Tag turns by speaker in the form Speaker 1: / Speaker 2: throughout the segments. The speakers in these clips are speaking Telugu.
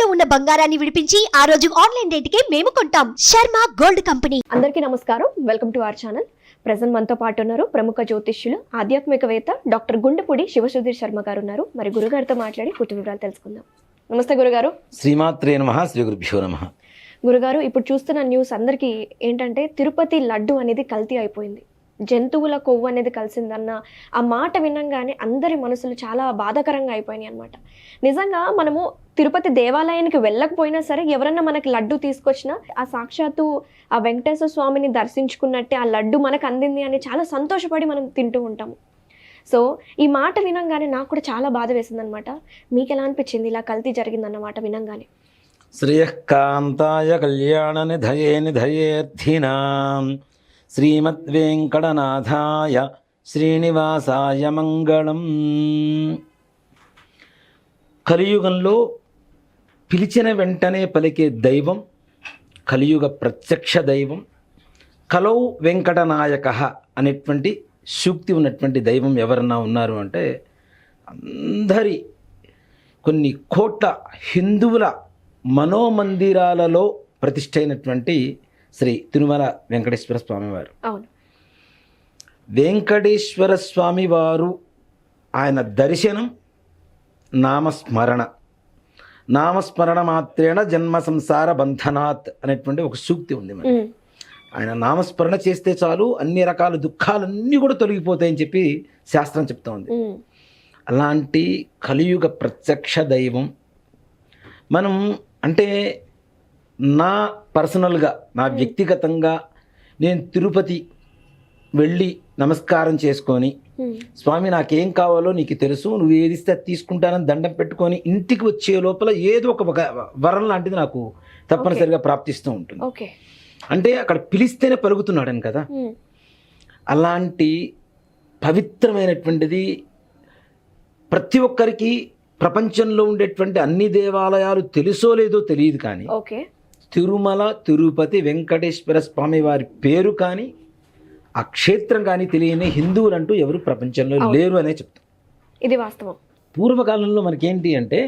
Speaker 1: ఇంట్లో ఉన్న బంగారాన్ని విడిపించి ఆ రోజు ఆన్లైన్ రేటుకే మేము కొంటాం. Sharma gold company.
Speaker 2: అందరికీ నమస్కారం. Welcome to our channel. Present మనతో పాటు ఉన్నారు ప్రముఖ జ్యోతిష్యులు, ఆధ్యాత్మికవేత్త డాక్టర్ గుండెపూడి శివసుధీర్ శర్మ గారు ఉన్నారు. మరి గురుగారితో మాట్లాడి పూర్తి వివరాలు తెలుసుకుందాం. నమస్తే గురుగారు.
Speaker 3: శ్రీమాత్రే నమః. శ్రీ గురుభ్యో నమః.
Speaker 2: గురుగారు, ఇప్పుడు చూస్తున్న న్యూస్ అందరికీ ఏంటంటే తిరుపతి లడ్డు అనేది కల్తీ అయిపోయింది, జంతువుల కొవ్వు అనేది కలిసిందన్న ఆ మాట వినంగానే అందరి మనసులు చాలా బాధాకరంగా అయిపోయినాయి అనమాట. నిజంగా మనము తిరుపతి దేవాలయానికి వెళ్ళకపోయినా సరే ఎవరన్నా మనకి లడ్డు తీసుకొచ్చినా ఆ సాక్షాత్తు ఆ వెంకటేశ్వర స్వామిని దర్శించుకున్నట్టే ఆ లడ్డు మనకు అందింది అని చాలా సంతోషపడి మనం తింటూ ఉంటాము. సో ఈ మాట వినంగానే నాకు కూడా చాలా బాధ వేసింది అనమాట. మీకు ఎలా అనిపించింది ఇలా కల్తీ జరిగిందన్న మాట వినంగానే?
Speaker 3: శ్రేయఃకాంతాయ కళ్యాణ నిధయే నిధయేర్థినాం శ్రీమద్వేంకటనాథాయ శ్రీనివాసాయ మంగళం. కలియుగంలో పిలిచిన వెంటనే పలికే దైవం, కలియుగ ప్రత్యక్ష దైవం, కలౌ వెంకటనాయక అనేటువంటి సూక్తి ఉన్నటువంటి దైవం ఎవరన్నా ఉన్నారు అంటే అందరి కొన్ని కోట్ల హిందువుల మనోమందిరాలలో ప్రతిష్ఠ అయినటువంటి శ్రీ తిరుమల వెంకటేశ్వర స్వామివారు.
Speaker 2: అవును,
Speaker 3: వెంకటేశ్వర స్వామివారు ఆయన దర్శనం నామస్మరణ, నామస్మరణ మాత్రేణ జన్మ సంసార బంధనాత్ అనేటువంటి ఒక సూక్తి ఉంది. మరి ఆయన నామస్మరణ చేస్తే చాలు అన్ని రకాల దుఃఖాలన్నీ కూడా తొలగిపోతాయని చెప్పి శాస్త్రం చెప్తా ఉంది. అలాంటి కలియుగ ప్రత్యక్ష దైవం మనం అంటే నా పర్సనల్గా, నా వ్యక్తిగతంగా నేను తిరుపతి వెళ్ళి నమస్కారం చేసుకొని, స్వామి నాకేం కావాలో నీకు తెలుసు, నువ్వు ఏది ఇస్తే తీసుకుంటానని దండం పెట్టుకొని ఇంటికి వచ్చే లోపల ఏదో ఒక వరం లాంటిది నాకు తప్పనిసరిగా ప్రాప్తిస్తూ ఉంటుంది. అంటే అక్కడ పిలిస్తేనే పలుకుతున్నాడని కదా. అలాంటి పవిత్రమైనటువంటిది ప్రతి ఒక్కరికి ప్రపంచంలో ఉండేటువంటి అన్ని దేవాలయాలు తెలుసో లేదో తెలియదు, కానీ తిరుమల తిరుపతి వెంకటేశ్వర స్వామి వారి పేరు కానీ ఆ క్షేత్రం కానీ తెలియని హిందువులంటూ ఎవరు ప్రపంచంలో లేరు అనే చెప్తాం.
Speaker 2: ఇది వాస్తవం.
Speaker 3: పూర్వకాలంలో మనకేంటి అంటే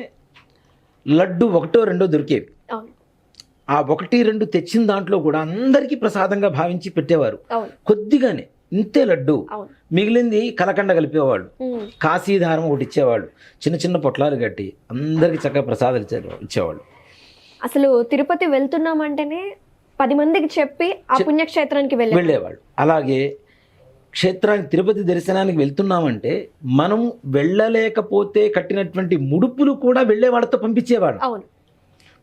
Speaker 3: లడ్డు ఒకటో రెండో దొరికేవి. ఆ 1-2 తెచ్చిన దాంట్లో కూడా అందరికీ ప్రసాదంగా భావించి పెట్టేవారు. కొద్దిగానే ఇంతే లడ్డు, మిగిలింది కలకండ కలిపేవాళ్ళు, కాశీధారం ఒకటి ఇచ్చేవాళ్ళు, చిన్న చిన్న పొట్లాలు కట్టి అందరికీ చక్కగా ప్రసాదాలు ఇచ్చేవాళ్ళు.
Speaker 2: అసలు తిరుపతి వెళ్తున్నామంటేనే 10 మందికి చెప్పి ఆ పుణ్యక్షేత్రానికి వెళ్ళేవాళ్ళు.
Speaker 3: అలాగే క్షేత్రానికి తిరుపతి దర్శనానికి వెళ్తున్నామంటే మనం వెళ్ళలేకపోతే కట్టినటువంటి ముడుపులు కూడా వెళ్ళే వాళ్ళతో పంపించేవాడు.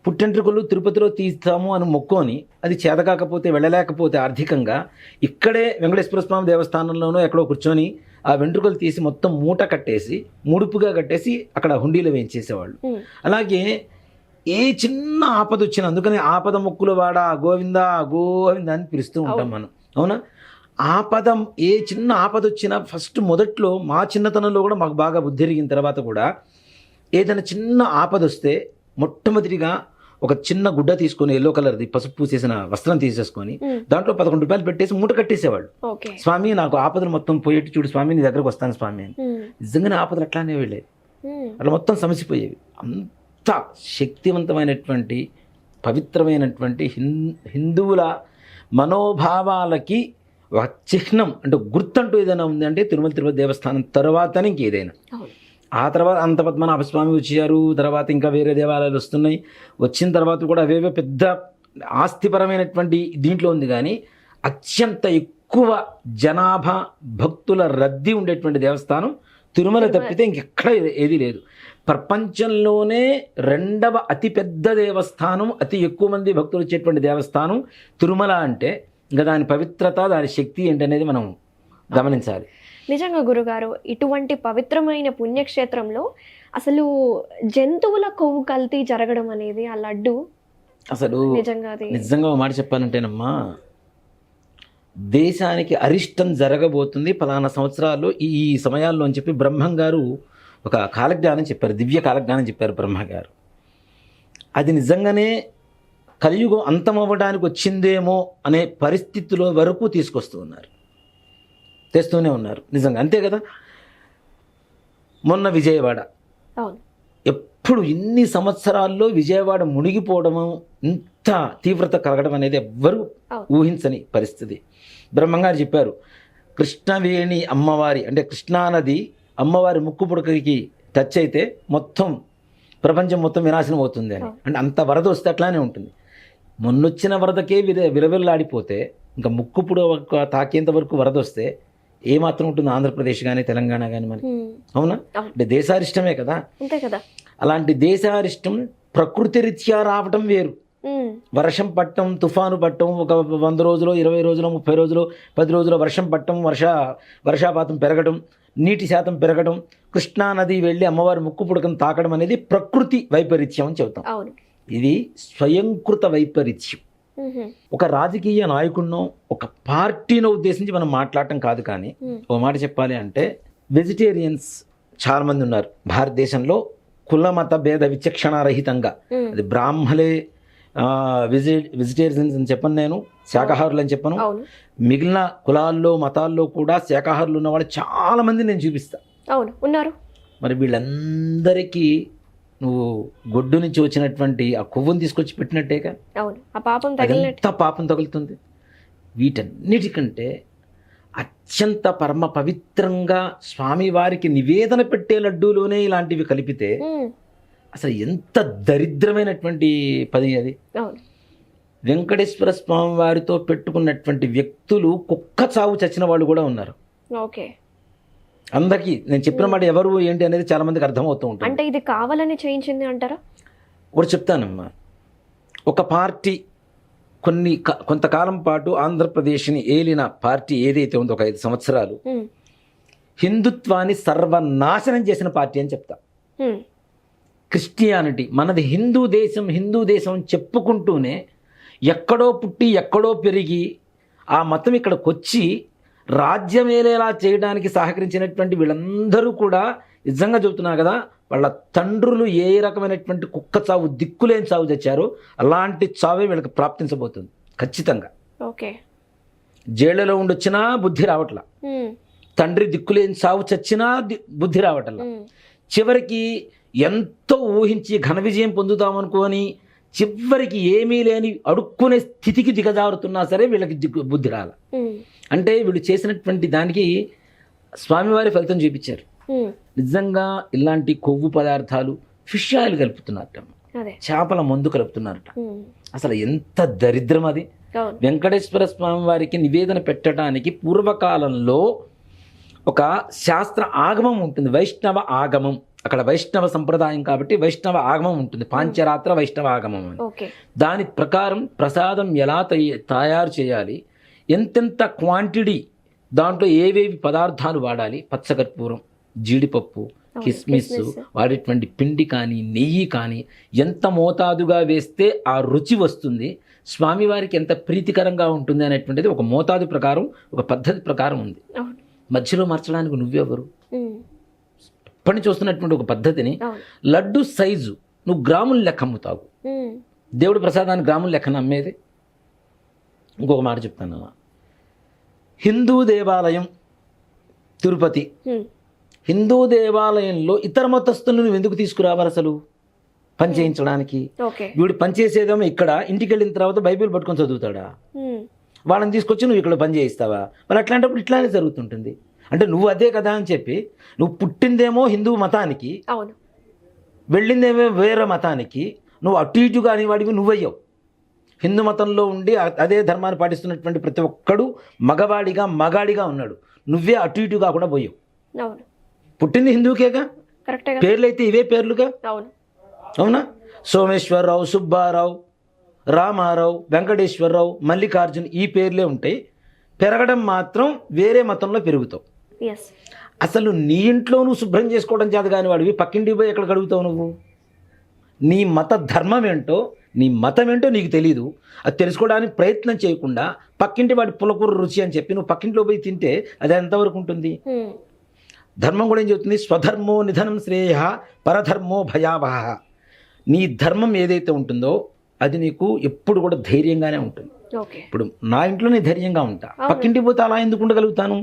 Speaker 3: పుట్టెంట్రుకలు తిరుపతిలో తీస్తాము అని మొక్కొని అది చేతకాకపోతే వెళ్ళలేకపోతే ఆర్థికంగా ఇక్కడే వెంకటేశ్వర స్వామి దేవస్థానంలోనో ఎక్కడో కూర్చొని ఆ వెంట్రుకలు తీసి మొత్తం మూట కట్టేసి ముడుపుగా కట్టేసి అక్కడ హుండీలో వేయించేసేవాళ్ళు. అలాగే ఏ చిన్న ఆపద వచ్చినా, అందుకని ఆపద మొక్కుల వాడ గోవింద గోవింద అని పిలుస్తూ ఉంటాం మనం, అవునా? ఆపద, ఏ చిన్న ఆపద వచ్చినా ఫస్ట్ మొదట్లో మా చిన్నతనంలో కూడా మాకు బాగా బుద్ధి ఎరిగిన తర్వాత కూడా ఏదైనా చిన్న ఆపద వస్తే మొట్టమొదటిగా ఒక చిన్న గుడ్డ తీసుకొని ఎల్లో కలర్ది పసుపు పూసేసిన వస్త్రం తీసేసుకొని దాంట్లో 11 రూపాయలు పెట్టేసి మూట కట్టేసేవాళ్ళు. స్వామి నాకు ఆపదలు మొత్తం పోయేట్టు చూడు స్వామి, నీ దగ్గరకు వస్తాను స్వామి అని. నిజంగానే ఆపదలు అట్లానే వెళ్ళేది, అట్లా మొత్తం సమసిపోయేవి. అంత శక్తివంతమైనటువంటి పవిత్రమైనటువంటి హిందువుల మనోభావాలకి ఒక చిహ్నం అంటే గుర్తంటూ ఏదైనా ఉంది అంటే తిరుమల తిరుపతి దేవస్థానం తర్వాతనే ఇంకేదైనా. ఆ తర్వాత అంత పద్మనాభ స్వామి వచ్చారు, తర్వాత ఇంకా వేరే దేవాలయాలు వస్తున్నాయి. వచ్చిన తర్వాత కూడా అవేవో పెద్ద ఆస్తిపరమైనటువంటి దీంట్లో ఉంది, కానీ అత్యంత ఎక్కువ జనాభా భక్తుల రద్దీ ఉండేటువంటి దేవస్థానం తిరుమల తప్పితే ఇంకెక్కడ ఏది లేదు. ప్రపంచంలోనే 2వ అతిపెద్ద దేవస్థానం, అతి ఎక్కువ మంది భక్తులు వచ్చేటువంటి దేవస్థానం తిరుమల అంటే ఇంకా దాని పవిత్రత, దాని శక్తి ఏంటనేది మనం గమనించాలి.
Speaker 2: నిజంగా గురుగారు, ఇటువంటి పవిత్రమైన పుణ్యక్షేత్రంలో అసలు జంతువుల కొవ్వు కల్తీ జరగడం అనేది ఆ లడ్డు
Speaker 3: అసలు నిజంగా మాట చెప్పాలంటేనమ్మా, దేశానికి అరిష్టం జరగబోతుంది పలానా సంవత్సరాల్లో ఈ సమయాల్లో అని చెప్పి బ్రహ్మం గారు ఒక కాలజ్ఞానం చెప్పారు, దివ్య కాలజ్ఞానం చెప్పారు బ్రహ్మ గారు. అది నిజంగానే కలియుగం అంతమవ్వడానికి వచ్చిందేమో అనే పరిస్థితిలో వరకు తీసుకొస్తూ ఉన్నారు, తెస్తూనే ఉన్నారు. నిజంగా అంతే కదా. మొన్న విజయవాడ ఇప్పుడు ఇన్ని సంవత్సరాల్లో విజయవాడ మునిగిపోవడము, ఇంత తీవ్రత కలగడం అనేది ఎవ్వరూ ఊహించని పరిస్థితి. బ్రహ్మంగారు చెప్పారు, కృష్ణవేణి అమ్మవారి అంటే కృష్ణానది అమ్మవారి ముక్కు పుడకకి టచ్ అయితే మొత్తం ప్రపంచం మొత్తం వినాశనం అవుతుంది అని. అంటే అంత వరద వస్తే అట్లానే ఉంటుంది. మొన్నొచ్చిన వరదకే విలవిల్లాడిపోతే ఇంకా ముక్కు పుడక తాకేంత వరకు వరద వస్తే ఏమాత్రం ఉంటుంది ఆంధ్రప్రదేశ్ కానీ తెలంగాణ కానీ మనకి, అవునా? అంటే దేశారిష్టమే కదా.
Speaker 2: అంతే కదా.
Speaker 3: అలాంటి దేశారిష్టం ప్రకృతి రీత్యా రావటం వేరు. వర్షం పట్టడం, తుఫాను పట్టడం, ఒక 100 రోజులు 20 రోజులు 30 రోజులు 10 రోజులు వర్షం పట్టడం, వర్షాపాతం పెరగడం, నీటి శాతం పెరగడం, కృష్ణానది వెళ్ళి అమ్మవారి ముక్కు పుడకను తాకడం అనేది ప్రకృతి వైపరీత్యం అని చెబుతాం. ఇది స్వయంకృత వైపరీత్యం. ఒక రాజకీయ నాయకుడినో ఒక పార్టీనో ఉద్దేశించి మనం మాట్లాడటం కాదు. కానీ ఒక మాట చెప్పాలి అంటే వెజిటేరియన్స్ చాలా మంది ఉన్నారు భారతదేశంలో. కుల మత భేద విచక్షణారహితంగా, అది బ్రాహ్మలే వెజిటేరియన్స్ అని చెప్పను, నేను శాకాహారులు అని చెప్పను. మిగిలిన కులాల్లో మతాల్లో కూడా శాకాహారులు ఉన్న వాళ్ళు చాలా మంది నేను చూపిస్తా
Speaker 2: ఉన్నారు.
Speaker 3: మరి వీళ్ళందరికీ నువ్వు గొడ్డు నుంచి వచ్చినటువంటి ఆ కొవ్వుని తీసుకొచ్చి పెట్టినట్టేగా, ఎంత పాపం తగులుతుంది. వీటన్నిటికంటే అత్యంత పరమ పవిత్రంగా స్వామివారికి నివేదన పెట్టే లడ్డూలోనే ఇలాంటివి కలిపితే అసలు ఎంత దరిద్రమైనటువంటి పని అది. వెంకటేశ్వర స్వామి వారితో పెట్టుకున్నటువంటి వ్యక్తులు కుక్క చావు చచ్చిన వాళ్ళు కూడా ఉన్నారు. అందరికీ నేను చెప్పిన మాట ఎవరు ఏంటి అనేది చాలా మందికి అర్థమవుతూ ఉంటుంది.
Speaker 2: అంటే ఇది కావాలని చేయించింది అంటారా?
Speaker 3: ఒకటి చెప్తానమ్మా, ఒక పార్టీ కొంతకాలం పాటు ఆంధ్రప్రదేశ్ని ఏలిన పార్టీ ఏదైతే ఉందో, ఒక 5 సంవత్సరాలు హిందుత్వాన్ని సర్వనాశనం చేసిన పార్టీ అని చెప్తా. క్రిస్టియానిటీ మనది హిందూ దేశం చెప్పుకుంటూనే ఎక్కడో పుట్టి ఎక్కడో పెరిగి ఆ మతం ఇక్కడికి వచ్చి రాజ్యమేలేలా చేయడానికి సహకరించినటువంటి వీళ్ళందరూ కూడా నిజంగా చెబుతున్నారు కదా, వాళ్ళ తండ్రులు ఏ రకమైనటువంటి కుక్క చావు, దిక్కులేని చావు తెచ్చారో అలాంటి చావే వీళ్ళకి ప్రాప్తించబోతుంది ఖచ్చితంగా. జైళ్ళలో ఉండొచ్చినా బుద్ధి రావట్లా, తండ్రి దిక్కులేని చావు చచ్చినా బుద్ధి రావట్లా, చివరికి ఎంతో ఊహించి ఘన విజయం పొందుతామనుకోని చివరికి ఏమీ లేని అడుక్కునే స్థితికి దిగజారుతున్నా సరే వీళ్ళకి బుద్ధి రాల. అంటే వీళ్ళు చేసినటువంటి దానికి స్వామివారి ఫలితం చూపించారు. నిజంగా ఇలాంటి కొవ్వు పదార్థాలు, ఫిష్ ఆయిల్ కలుపుతున్నారట, చేపల మందు కలుపుతున్నారట. అసలు ఎంత దరిద్రం అది. వెంకటేశ్వర స్వామి వారికి నివేదన పెట్టడానికి పూర్వకాలంలో ఒక శాస్త్ర ఆగమం ఉంటుంది, వైష్ణవ ఆగమం. అక్కడ వైష్ణవ సంప్రదాయం కాబట్టి వైష్ణవ ఆగమం ఉంటుంది, పాంచరాత్ర వైష్ణవ ఆగమం అని. దాని ప్రకారం ప్రసాదం ఎలా తయారు చేయాలి, ఎంతెంత క్వాంటిటీ, దాంట్లో ఏవేవి పదార్థాలు వాడాలి, పచ్చకర్పూరం, జీడిపప్పు, కిస్మిస్, వాడేటువంటి పిండి కానీ నెయ్యి కానీ ఎంత మోతాదుగా వేస్తే ఆ రుచి వస్తుంది, స్వామివారికి ఎంత ప్రీతికరంగా ఉంటుంది అనేటువంటిది ఒక మోతాదు ప్రకారం, ఒక పద్ధతి ప్రకారం ఉంది. మధ్యలో మార్చడానికి నువ్వెవరు? పని చూస్తున్నటువంటి ఒక పద్ధతిని, లడ్డు సైజు నువ్వు గ్రాముల లెక్క అమ్ముతావు, దేవుడి ప్రసాదాన్ని గ్రాముల లెక్కన అమ్మేది. ఇంకొక మాట చెప్తాను, హిందూ దేవాలయం తిరుపతి, హిందూ దేవాలయంలో ఇతర మతస్థులను నువ్వు ఎందుకు తీసుకురావాలి అసలు పని చేయించడానికి? వీడు పని చేసేదేమో ఇక్కడ, ఇంటికి వెళ్ళిన తర్వాత బైబిల్ పట్టుకొని చదువుతాడా? వాళ్ళని తీసుకొచ్చి నువ్వు ఇక్కడ పని చేయిస్తావా? మరి అట్లాంటప్పుడు ఇట్లానే జరుగుతుంటుంది. అంటే నువ్వు అదే కదా అని చెప్పి, నువ్వు పుట్టిందేమో హిందూ మతానికి, వెళ్ళిందేమో వేరే మతానికి, నువ్వు అటు ఇటు కాని వాడివి నువ్వయ్యావు. హిందూ మతంలో ఉండి అదే ధర్మాన్ని పాటిస్తున్నటువంటి ప్రతి ఒక్కడు మగాడిగా ఉన్నాడు, నువ్వే అటు ఇటు కాకుండా పోయావు. పుట్టింది హిందూకేగా, పేర్లు అయితే ఇవే పేర్లుగా, అవునా? సోమేశ్వరరావు, సుబ్బారావు, రామారావు, వెంకటేశ్వరరావు, మల్లికార్జున్, ఈ పేర్లే ఉంటాయి. పెరగడం మాత్రం వేరే మతంలో పెరుగుతావు. అసలు నీ ఇంట్లో నువ్వు శుభ్రం చేసుకోవడం చేత కాని వాడివి పక్కింటికి పోయి ఎక్కడ కడుగుతావు నువ్వు? నీ మత ధర్మం ఏంటో, నీ మతం ఏంటో నీకు తెలీదు. అది తెలుసుకోవడానికి ప్రయత్నం చేయకుండా పక్కింటి వాడి పులకూర రుచి అని చెప్పి నువ్వు పక్కింట్లో పోయి తింటే అది ఎంతవరకు ఉంటుంది? ధర్మం కూడా ఏం చెబుతుంది? స్వధర్మో నిధనం శ్రేయ పరధర్మో భయావహ. నీ ధర్మం ఏదైతే ఉంటుందో అది నీకు ఎప్పుడు కూడా ధైర్యంగానే ఉంటుంది. ఇప్పుడు నా ఇంట్లోనే ధైర్యంగా ఉంటా, పక్కింటికి పోతే అలా ఎందుకు ఉండగలుగుతాను?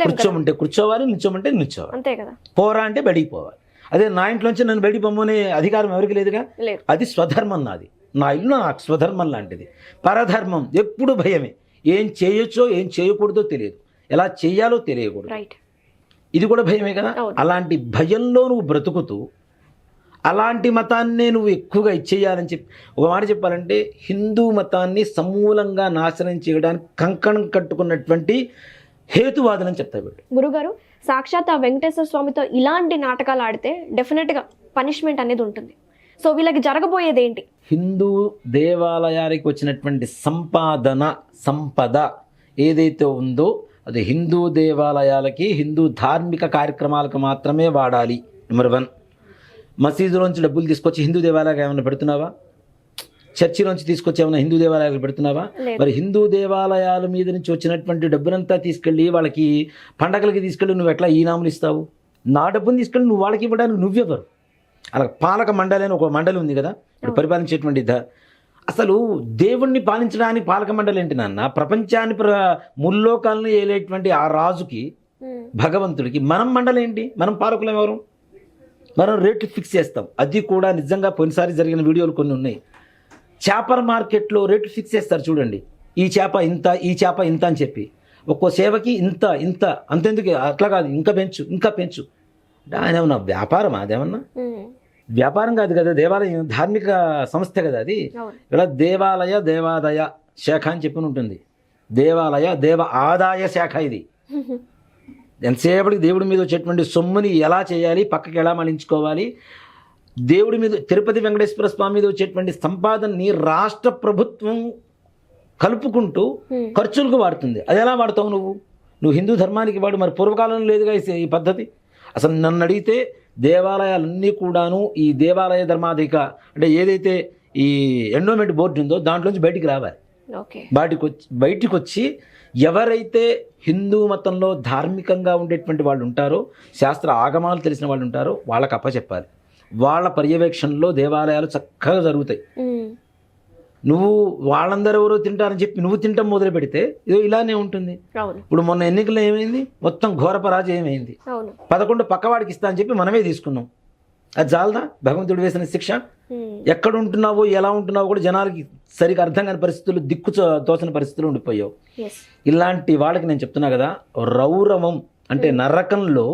Speaker 3: కూర్చోమంటే కూర్చోవాలి, నిల్చోమంటే నిల్చోవాలి, పోరా అంటే బడికి పోవాలి. అదే నా ఇంట్లోంచి నన్ను బయటికి పొమ్మనే అధికారం ఎవరికి లేదుగా.
Speaker 2: లేదు.
Speaker 3: అది స్వధర్మం నాది, నా ఇల్లు నాకు స్వధర్మం లాంటిది. పరధర్మం ఎప్పుడు భయమే, ఏం చేయొచ్చో ఏం చేయకూడదో తెలియదు, ఎలా చేయాలో తెలియకూడదు,
Speaker 2: రైట్.
Speaker 3: ఇది కూడా భయమే కదా.
Speaker 2: అవును.
Speaker 3: అలాంటి భయంలో నువ్వు బ్రతుకుతూ అలాంటి మతాన్నే నువ్వు ఎక్కువగా ఇచ్చేయాలని చెప్పి ఒక మాట చెప్పాలంటే హిందూ మతాన్ని సమూలంగా నాశనం చేయడానికి కంకణం కట్టుకున్నటువంటి హేతువాదులని చెప్తారు.
Speaker 2: గురుగారు, సాక్షాత్ ఆ వెంకటేశ్వర స్వామితో ఇలాంటి నాటకాలు ఆడితే డెఫినెట్గా పనిష్మెంట్ అనేది ఉంటుంది. సో వీళ్ళకి జరగబోయేది ఏంటి?
Speaker 3: హిందూ దేవాలయానికి వచ్చినటువంటి సంపద ఏదైతే ఉందో అది హిందూ దేవాలయాలకి, హిందూ ధార్మిక కార్యక్రమాలకు మాత్రమే వాడాలి. నెంబర్ 1. మసీదులోంచి డబ్బులు తీసుకొచ్చి హిందూ దేవాలయాలకు ఏమైనా పెడుతున్నావా? చర్చిలోంచి తీసుకొచ్చి ఏమైనా హిందూ దేవాలయాలకు పెడుతున్నావా? మరి హిందూ దేవాలయాల మీద నుంచి వచ్చినటువంటి డబ్బునంతా తీసుకెళ్ళి వాళ్ళకి పండగలకి తీసుకెళ్ళి నువ్వు ఎట్లా ఈనాములు ఇస్తావు? నా డబ్బుని తీసుకెళ్ళి నువ్వు వాళ్ళకి ఇవ్వడానికి నువ్వెవరు? అలా పాలక మండలి అని ఒక మండలి ఉంది కదా ఇప్పుడు పరిపాలించేటువంటి అసలు దేవుణ్ణి పాలించడానికి పాలక మండలి ఏంటి నాన్న? ప్రపంచాన్ని ముల్లోకాలను ఏలేటువంటి ఆ రాజుకి, భగవంతుడికి మనం మండలి ఏంటి? మనం పాలకులు ఎవరు? మనం రేట్లు ఫిక్స్ చేస్తాం. అది కూడా నిజంగా పోయినసారి జరిగిన వీడియోలు కొన్ని ఉన్నాయి. చేపల మార్కెట్లో రేట్లు ఫిక్స్ చేస్తారు చూడండి, ఈ చేప ఇంత, ఈ చేప ఇంత అని చెప్పి ఒక్కో సేవకి ఇంత ఇంత, అంతెందుకు అట్లా కాదు, ఇంకా పెంచు. ఆయన ఏమన్నా వ్యాపారం? అదేమన్నా వ్యాపారం కాదు కదా, దేవాలయం ధార్మిక సంస్థ కదా అది. ఇక్కడ దేవాదాయ శాఖ అని చెప్పి ఉంటుంది. దేవ ఆదాయ శాఖ ఇది. ఎంతసేపటికి దేవుడి మీద వచ్చేటువంటి సొమ్ముని ఎలా చేయాలి, పక్కకి ఎలా మళ్లించుకోవాలి, దేవుడి మీద తిరుపతి వెంకటేశ్వర స్వామి మీద వచ్చేటువంటి సంపాదనని రాష్ట్ర ప్రభుత్వం కలుపుకుంటూ ఖర్చులకు వాడుతుంది. అది ఎలా వాడతావు నువ్వు హిందూ ధర్మానికి వాడు. మరి పూర్వకాలంలో లేదుగా ఈ పద్ధతి. అసలు నన్ను అడిగితే దేవాలయాలన్నీ కూడాను ఈ దేవాలయ ధర్మాధిక అంటే ఏదైతే ఈ ఎండోమెంట్ బోర్డు ఉందో దాంట్లోంచి బయటికి రావాలి. బయటికి వచ్చి ఎవరైతే హిందూ మతంలో ధార్మికంగా ఉండేటువంటి వాళ్ళు ఉంటారో, శాస్త్ర ఆగమాలు తెలిసిన వాళ్ళు ఉంటారో వాళ్ళకి అప్పచెప్పాలి. వాళ్ళ పర్యవేక్షణలో దేవాలయాలు చక్కగా జరుగుతాయి. నువ్వు వాళ్ళందరూ ఎవరో తింటారని చెప్పి నువ్వు తింటాం మొదలు పెడితే ఇదో ఇలానే ఉంటుంది. ఇప్పుడు మొన్న ఎన్నికల్లో ఏమైంది? మొత్తం ఘోరపరాజయం ఏమైంది. 11 పక్కవాడికి ఇస్తా అని చెప్పి మనమే తీసుకున్నాం. అది చాలదా భగవంతుడు వేసిన శిక్ష? ఎక్కడ ఉంటున్నావో ఎలా ఉంటున్నావో కూడా జనాలకి సరిగా అర్థం కాని పరిస్థితులు, దిక్కు తోచని పరిస్థితులు ఉండిపోయావు. ఇలాంటి వాళ్ళకి నేను చెప్తున్నా కదా, రౌరవం అంటే నరకంలో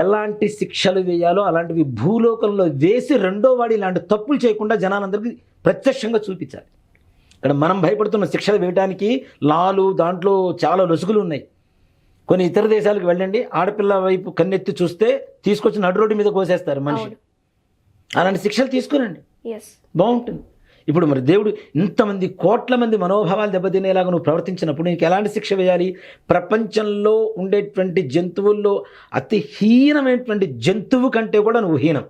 Speaker 3: ఎలాంటి శిక్షలు వేయాలో అలాంటివి భూలోకంలో వేసి రెండో వాడు ఇలాంటి తప్పులు చేయకుండా జనాలందరికీ ప్రత్యక్షంగా చూపించాలి. ఇక్కడ మనం భయపడుతున్న శిక్షలు వేయడానికి లాలు దాంట్లో చాలా లొసుగులు ఉన్నాయి. కొన్ని ఇతర దేశాలకు వెళ్ళండి, ఆడపిల్ల వైపు కన్నెత్తి చూస్తే తీసుకొచ్చి నడు రోడ్డు మీద కోసేస్తారు మనిషి. అలాంటి శిక్షలు తీసుకురండి, బాగుంటుంది. ఇప్పుడు మరి దేవుడు ఇంతమంది కోట్ల మంది మనోభావాలు దెబ్బతినేలాగా నువ్వు ప్రవర్తించినప్పుడు నీకు ఎలాంటి శిక్ష వేయాలి? ప్రపంచంలో ఉండేటువంటి జంతువుల్లో అతి హీనమైనటువంటి జంతువు కంటే కూడా నువ్వు హీనం.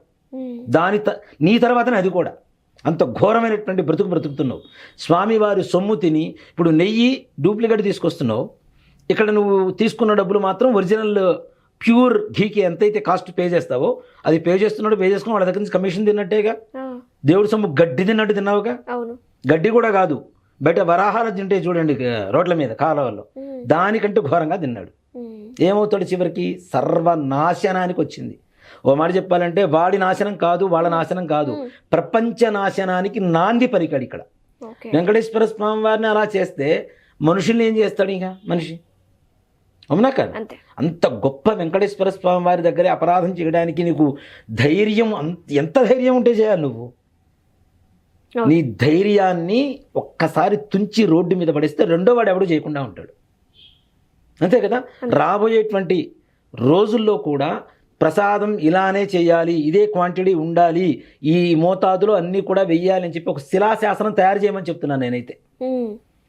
Speaker 3: నీ తర్వాతనే అది కూడా అంత ఘోరమైనటువంటి బ్రతుకుతున్నావు. స్వామివారి సొమ్ము తిని ఇప్పుడు నెయ్యి డూప్లికేట్ తీసుకొస్తున్నావు. ఇక్కడ నువ్వు తీసుకున్న డబ్బులు మాత్రం ఒరిజినల్ ప్యూర్ ఘీకి ఎంతైతే కాస్ట్ పే చేస్తావో అది పే చేసుకుని వాళ్ళ దగ్గర నుంచి కమిషన్ తిన్నట్టేగా. దేవుడి సొమ్ము గడ్డి తిన్నట్టు తిన్నావుగా. గడ్డి కూడా కాదు, బయట వరాహాలు తింటే చూడండి రోడ్ల మీద కాలువల్లో, దానికంటే ఘోరంగా తిన్నాడు. ఏమవుతాడు చివరికి? సర్వనాశనానికి వచ్చింది. ఓ మాట చెప్పాలంటే వాడి నాశనం కాదు, వాళ్ళ నాశనం కాదు, ప్రపంచ నాశనానికి నాంది పలికాడు ఇక్కడ. వెంకటేశ్వర స్వామి వారిని అలా చేస్తే మనుషుల్ని ఏం చేస్తాడు ఇక మనిషి? అవునా కాదు? అంత గొప్ప వెంకటేశ్వర స్వామి వారి దగ్గరే అపరాధం చేయడానికి నీకు ధైర్యం, ఎంత ధైర్యం ఉంటే చేయాలి నువ్వు? నీ ధైర్యాన్ని ఒక్కసారి తుంచి రోడ్డు మీద పడేస్తే రెండో వాడు ఎవడు చేయకుండా ఉంటాడు. అంతే కదా. రాబోయేటువంటి రోజుల్లో కూడా ప్రసాదం ఇలానే చేయాలి, ఇదే క్వాంటిటీ ఉండాలి, ఈ మోతాదులో అన్నీ కూడా వెయ్యాలి అని చెప్పి ఒక శిలాశాసనం తయారు చేయమని చెప్తున్నాను నేనైతే.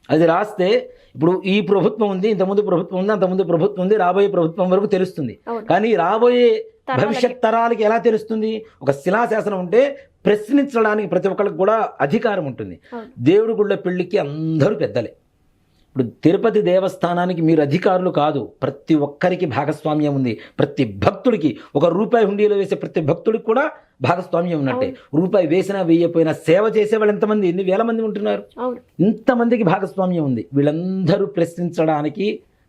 Speaker 3: అది రాస్తే ఇప్పుడు ఈ ప్రభుత్వం ఉంది, ఇంతకుముందు ప్రభుత్వం ఉంది, అంతకుముందు ప్రభుత్వం ఉంది, రాబోయే ప్రభుత్వం వరకు తెలుస్తుంది. కానీ రాబోయే భవిష్యత్ తరాలకి ఎలా తెలుస్తుంది? ఒక శిలాశాసనం ఉంటే ప్రశ్నించడానికి ప్రతి ఒక్కరికి కూడా అధికారం ఉంటుంది. దేవుడి గుళ్ళ పెళ్లికి అందరూ పెద్దలే. ఇప్పుడు తిరుపతి దేవస్థానానికి మీరు అధికారులు కాదు, ప్రతి ఒక్కరికి భాగస్వామ్యం ఉంది. ప్రతి భక్తుడికి ₹1 హుండీలో వేసే ప్రతి భక్తుడికి కూడా భాగస్వామ్యం ఉన్నట్టే. రూపాయి వేసినా వేయపోయినా సేవ చేసేవాళ్ళు ఎంతమంది, ఎన్ని వేల మంది ఉంటున్నారు. ఇంతమందికి భాగస్వామ్యం ఉంది. వీళ్ళందరూ ప్రశ్నించడానికి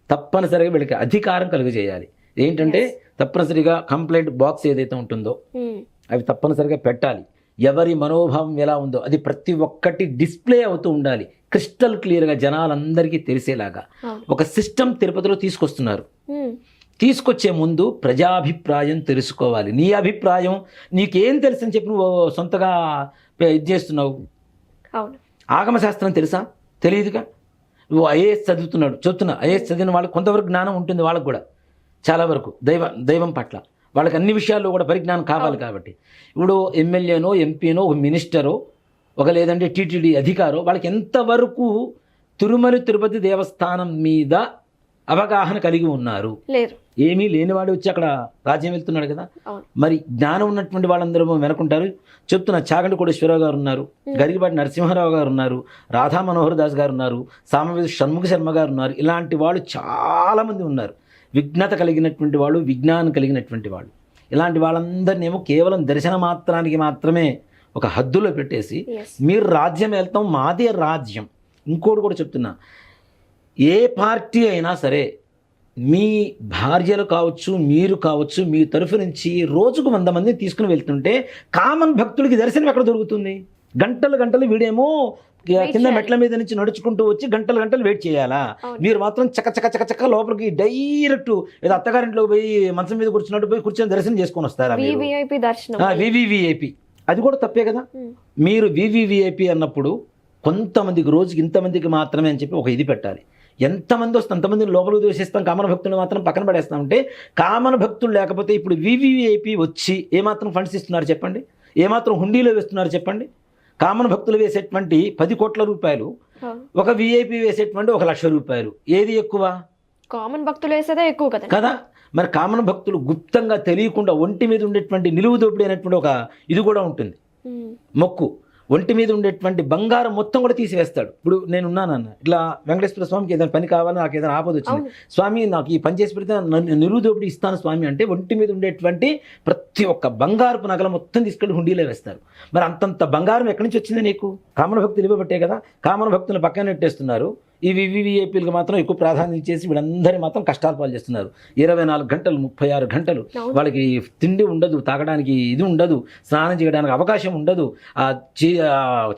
Speaker 3: తప్పనిసరిగా వీళ్ళకి అధికారం కలుగజేయాలి. ఏంటంటే తప్పనిసరిగా కంప్లైంట్ బాక్స్ ఏదైతే ఉంటుందో అవి తప్పనిసరిగా పెట్టాలి. ఎవరి మనోభావం ఎలా ఉందో అది ప్రతి ఒక్కటి డిస్ప్లే అవుతూ ఉండాలి, క్రిస్టల్ క్లియర్గా జనాలందరికీ తెలిసేలాగా ఒక సిస్టమ్ తిరుపతిలో తీసుకొస్తున్నారు. తీసుకొచ్చే ముందు ప్రజాభిప్రాయం తెలుసుకోవాలి. నీ అభిప్రాయం నీకేం తెలుసు అని చెప్పి నువ్వు సొంతగా ఇది చేస్తున్నావు. ఆగమశాస్త్రం తెలుసా? తెలియదుగా. నువ్వు ఐఏఎస్ చదువుతున్నా ఐఏఎస్ చదివిన వాళ్ళకి కొంతవరకు జ్ఞానం ఉంటుంది, వాళ్ళకు కూడా చాలా వరకు దైవం పట్ల వాళ్ళకి అన్ని విషయాల్లో కూడా పరిజ్ఞానం కావాలి. కాబట్టి ఇప్పుడు ఎమ్మెల్యేనో ఎంపీనో ఒక మినిస్టరో ఒక లేదంటే టీటీడీ అధికారో వాళ్ళకి ఎంతవరకు తిరుమల తిరుపతి దేవస్థానం మీద అవగాహన కలిగి ఉన్నారు? ఏమీ లేనివాడు వచ్చి అక్కడ రాజ్యం వెళ్తున్నాడు కదా. మరి జ్ఞానం ఉన్నటువంటి వాళ్ళందరూ వెనుకుంటారు. చెప్తున్నా, చాగంటి కోటేశ్వరరావు గారు ఉన్నారు, గరిగిపాటి నరసింహారావు గారు ఉన్నారు, రాధా మనోహర్ దాస్ గారు ఉన్నారు, సామవేద షణ్ముఖ శర్మ గారు ఉన్నారు. ఇలాంటి వాళ్ళు చాలామంది ఉన్నారు. విఘ్నత కలిగినటువంటి వాళ్ళు, విజ్ఞానం కలిగినటువంటి వాళ్ళు. ఇలాంటి వాళ్ళందరినీ ఏమో కేవలం దర్శన మాత్రానికి మాత్రమే ఒక హద్దులో పెట్టేసి మీరు రాజ్యం వెళ్తాం, మాదే రాజ్యం. ఇంకోటి కూడా చెప్తున్నా, ఏ పార్టీ అయినా సరే మీ భార్యలు కావచ్చు, మీరు కావచ్చు, మీ తరఫు నుంచి రోజుకు 100 మందిని తీసుకుని వెళ్తుంటే కామన్ భక్తుడికి దర్శనం ఎక్కడ దొరుకుతుంది? గంటలు వీడేమో కింద మెట్ల మీద నుంచి నడుచుకుంటూ వచ్చి గంటలు వెయిట్ చేయాలా? మీరు మాత్రం చక్క లోపలికి డైరెక్ట్ ఏదో అత్తగారింట్లో పోయి మంచం మీద కూర్చున్నట్టు పోయి కూర్చొని దర్శనం చేసుకొని వస్తారా? వివివిఐపి అది కూడా తప్పే కదా. మీరు వివివిఐపి అన్నప్పుడు కొంతమందికి రోజుకి ఇంతమందికి మాత్రమే అని చెప్పి ఒక ఇది పెట్టాలి. ఎంతమంది వస్తే అంతమందిని లోపలికి దోషిస్తాం, కామన్ భక్తులు మాత్రం పక్కన పడేస్తామంటే కామన్ భక్తులు లేకపోతే ఇప్పుడు వివివిఐపి వచ్చి ఏమాత్రం ఫండ్స్ ఇస్తున్నారు చెప్పండి? ఏమాత్రం హుండీలో వేస్తున్నారు చెప్పండి? కామన్ భక్తులు వేసేటువంటి 10 కోట్ల రూపాయలు, ఒక విఐపి వేసేటువంటి 1 లక్ష రూపాయలు, ఏది ఎక్కువ?
Speaker 2: కామన్ భక్తులు వేసేదే ఎక్కువ కదా.
Speaker 3: మరి కామన్ భక్తులు గుప్తంగా తెలియకుండా ఒంటి మీద ఉండేటువంటి నిలువు దోపిడీ అనేటువంటి ఒక ఇది కూడా ఉంటుంది, మొక్కు. ఒంటి మీద ఉండేటువంటి బంగారం మొత్తం కూడా తీసివేస్తాడు. ఇప్పుడు నేను ఉన్నానన్న ఇట్లా వెంకటేశ్వర స్వామికి ఏదైనా పని కావాలి, నాకు ఏదైనా ఆపద వచ్చింది, స్వామి నాకు ఈ పని చేసి పెడితే నిలువు దోపిడీ ఇస్తాను స్వామి అంటే ఒంటి మీద ఉండేటువంటి ప్రతి ఒక్క బంగారపు నగల మొత్తం తీసుకెళ్ళి హుండీలో వేస్తారు. మరి అంతంత బంగారం ఎక్కడి నుంచి వచ్చింది నీకు? కామన్ భక్తులు ఇవ్వబట్టే కదా. కామన్ భక్తులు పక్కన నెట్టేస్తున్నారు. ఈ వివివిఐపీలకు మాత్రం ఎక్కువ ప్రాధాన్యత ఇచ్చేసి వీళ్ళందరినీ మాత్రం కష్టాలు పాలు చేస్తున్నారు. 24 గంటలు 36 గంటలు వాళ్ళకి తిండి ఉండదు, తాగడానికి ఇది ఉండదు, స్నానం చేయడానికి అవకాశం ఉండదు. ఆ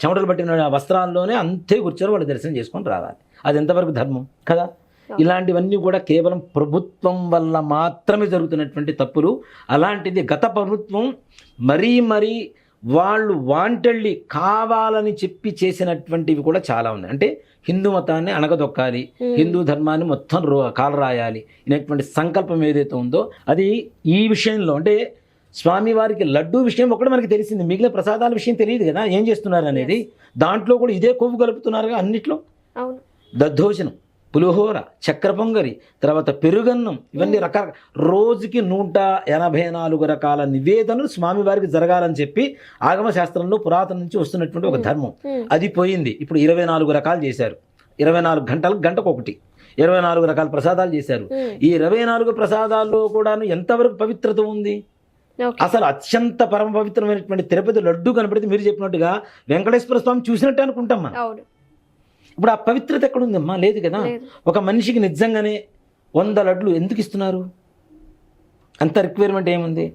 Speaker 3: చెమటలు పట్టిన వస్త్రాల్లోనే అంతే కూర్చొని వాళ్ళు దర్శనం చేసుకొని రావాలి. అది ఎంతవరకు ధర్మం కదా. ఇలాంటివన్నీ కూడా కేవలం ప్రభుత్వం వల్ల మాత్రమే జరుగుతున్నటువంటి తప్పులు. అలాంటిది గత ప్రభుత్వం మరీ వాళ్ళు వాంటెళ్ళి కావాలని చెప్పి చేసినటువంటివి కూడా చాలా ఉన్నాయి. అంటే హిందూ మతాన్ని అణగదొక్కాలి, హిందూ ధర్మాన్ని మొత్తం కాలరాయాలి అనేటువంటి సంకల్పం ఏదైతే ఉందో అది ఈ విషయంలో అంటే స్వామివారికి లడ్డూ విషయం ఒకటి మనకి తెలిసింది, మిగిలిన ప్రసాదాల విషయం తెలియదు కదా ఏం చేస్తున్నారు అనేది. దాంట్లో కూడా ఇదే కొవ్వు కలుపుతున్నారుగా అన్నిట్లో. దద్దోజనం, పులిహోర, చక్కెర పొంగరి, తర్వాత పెరుగన్నం, ఇవన్నీ రకాల రోజుకి 184 రకాల నివేదనలు స్వామివారికి జరగాలని చెప్పి ఆగమ శాస్త్రంలో పురాతన నుంచి వస్తున్నటువంటి ఒక ధర్మం. అది పోయింది. ఇప్పుడు 24 రకాలు చేశారు. 24 గంటలకు గంటకొకటి 24 రకాల ప్రసాదాలు చేశారు. ఈ 24 ప్రసాదాల్లో కూడా ఎంతవరకు పవిత్రత ఉంది? అసలు అత్యంత పరమ పవిత్రమైనటువంటి తిరుపతి లడ్డు కనపడితే మీరు చెప్పినట్టుగా వెంకటేశ్వర స్వామి చూసినట్టు అనుకుంటాం మనం. ఇప్పుడు ఆ పవిత్రత ఎక్కడుందమ్మా? లేదు కదా. ఒక మనిషికి నిజంగానే 100 లడ్లు ఎందుకు ఇస్తున్నారు? అంత రిక్వైర్మెంట్ ఏముంది?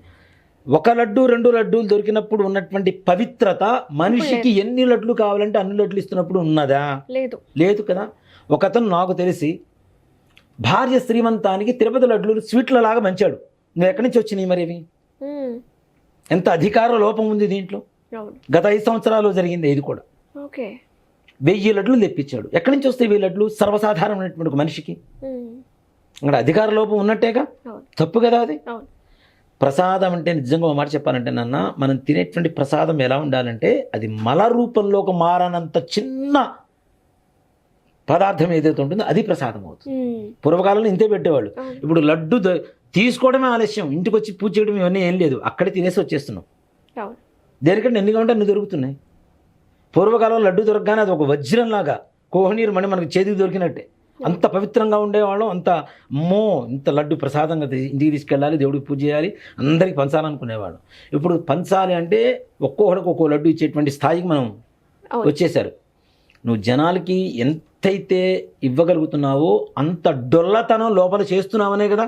Speaker 3: 1 లడ్డు 2 లడ్డూలు దొరికినప్పుడు ఉన్నటువంటి పవిత్రత మనిషికి ఎన్ని లడ్లు కావాలంటే అన్ని లడ్లు ఇస్తున్నప్పుడు ఉన్నదా? లేదు కదా. ఒకతను నాకు తెలిసి భార్య శ్రీమంతానికి తిరుపతి లడ్లు స్వీట్ల లాగా మంచాడు. నువ్వు ఎక్కడి నుంచి వచ్చినాయి మరి ఇవి? ఎంత అధికార లోపం ఉంది దీంట్లో. గత 5 సంవత్సరాలు జరిగింది ఇది కూడా. 1000 లడ్లు తెప్పించాడు. ఎక్కడి నుంచి వస్తాయి 1000 లడ్లు? సర్వసాధారణమైనటువంటి ఒక మనిషికి అక్కడ అధికార లోపం ఉన్నట్టేగా. తప్పు కదా అది. ప్రసాదం అంటే నిజంగా ఒక మాట చెప్పాలంటే నాన్న, మనం తినేటువంటి ప్రసాదం ఎలా ఉండాలంటే అది మల రూపంలోకి మారనంత చిన్న పదార్థం ఏదైతే ఉంటుందో అది ప్రసాదం అవుతుంది. పూర్వకాలంలో ఇంతే పెట్టేవాళ్ళు. ఇప్పుడు లడ్డు తీసుకోవడమే ఆలస్యం, ఇంటికి వచ్చి పూజ చేయడం ఇవన్నీ ఏం లేదు, అక్కడే తినేసి వచ్చేస్తున్నాం. దేనికంటే ఎన్ని కావాలంటే అన్ని దొరుకుతున్నాయి. పూర్వకాలంలో లడ్డు దొరకగానే అది ఒక వజ్రంలాగా కోహనీరు మణి మనకి చేతికి దొరికినట్టే. అంత పవిత్రంగా ఉండేవాళ్ళం. అంత ఇంత లడ్డు ప్రసాదంగా ఇంటికి తీసుకెళ్ళాలి, దేవుడికి పూజ చేయాలి, అందరికీ పంచాలనుకునేవాళ్ళం. ఇప్పుడు పంచాలి అంటే ఒక్కొక్కడికి ఒక్కో లడ్డు ఇచ్చేటువంటి స్థాయికి మనం వచ్చేసారు. నువ్వు జనాలకి ఎంతైతే ఇవ్వగలుగుతున్నావో అంత డొల్లతనం లోపల చేస్తున్నావనే కదా.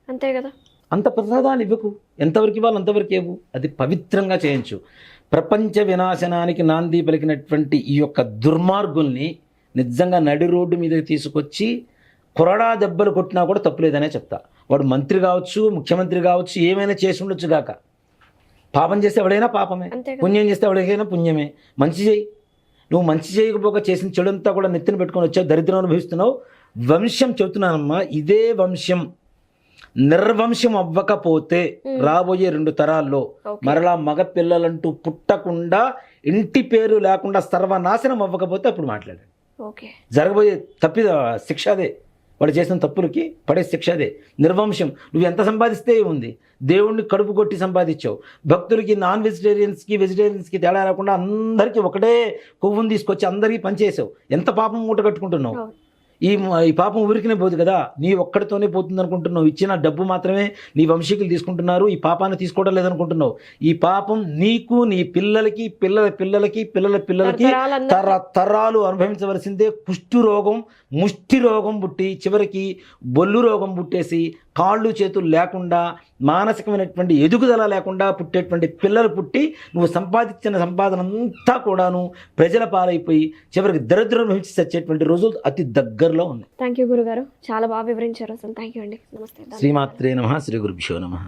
Speaker 2: అంతే కదా.
Speaker 3: అంత ప్రసాదాలు ఇవ్వకు, ఎంతవరకు ఇవ్వాలి అంతవరకు ఇవ్వు, అది పవిత్రంగా చేయించు. ప్రపంచ వినాశనానికి నాంది పలికినటువంటి ఈ యొక్క దుర్మార్గుల్ని నిజంగా నడి రోడ్డు మీదకి తీసుకొచ్చి కొరడా దెబ్బలు కొట్టినా కూడా తప్పులేదనే చెప్తా. వాడు మంత్రి కావచ్చు, ముఖ్యమంత్రి కావచ్చు, ఏమైనా చేసి ఉండొచ్చు గాక. పాపం చేస్తే ఎవడైనా పాపమే, పుణ్యం చేస్తే ఎవరికైనా పుణ్యమే. మంచి చేయి, నువ్వు మంచి చేయకపోక చేసిన చెడంతా కూడా నెత్తిన పెట్టుకొని వచ్చావు, దరిద్రం అనుభవిస్తున్నావు. వంశం చెబుతున్నానమ్మా, ఇదే వంశం నిర్వంశం అవ్వకపోతే రాబోయే 2 తరాల్లో మరలా మగ పిల్లలంటూ పుట్టకుండా, ఇంటి పేరు లేకుండా సర్వనాశనం అవ్వకపోతే అప్పుడు మాట్లాడండి. జరగబోయే శిక్ష అదే, వాడు చేసిన తప్పులకి పడే శిక్ష అదే, నిర్వంశం. నువ్వు ఎంత సంపాదిస్తే ఉంది, దేవుణ్ణి కడుపు కొట్టి సంపాదించావు. భక్తులకి, నాన్ వెజిటేరియన్స్కి వెజిటేరియన్స్కి తేడా లేకుండా అందరికీ ఒకటే కొవ్వుని తీసుకొచ్చి అందరికీ పనిచేసావు. ఎంత పాపం మూట కట్టుకుంటున్నావు. ఈ పాపం ఊరికినే పోదు కదా, నీ ఒక్కడితోనే పోతుంది అనుకుంటున్నావు. ఇచ్చిన డబ్బు మాత్రమే నీ వంశీకులు తీసుకుంటున్నారు, ఈ పాపాన్ని తీసుకోవడం లేదనుకుంటున్నావు. ఈ పాపం నీకు, నీ పిల్లలకి, పిల్లల పిల్లలకి, పిల్లల పిల్లలకి తరాలు అనుభవించవలసిందే. కుష్టు రోగం, ముష్టి రోగం పుట్టి చివరికి బొల్లు రోగం పుట్టేసి కాళ్ళు చేతులు లేకుండా, మానసికమైనటువంటి ఎదుగుదల లేకుండా పుట్టేటువంటి పిల్లలు పుట్టి నువ్వు సంపాదించిన సంపాదన అంతా కూడాను ప్రజల పాలైపోయి చివరికి దరిద్రం నుంచి చచ్చేటువంటి రోజులు అతి దగ్గరలో ఉన్నాయి.
Speaker 2: థ్యాంక్ యూ గురుగారు, చాలా బాగా వివరించారు అసలు. థ్యాంక్ యూ అండి. నమస్తే.
Speaker 3: శ్రీమాత్రే నమః. శ్రీ గురుభ్యో నమః.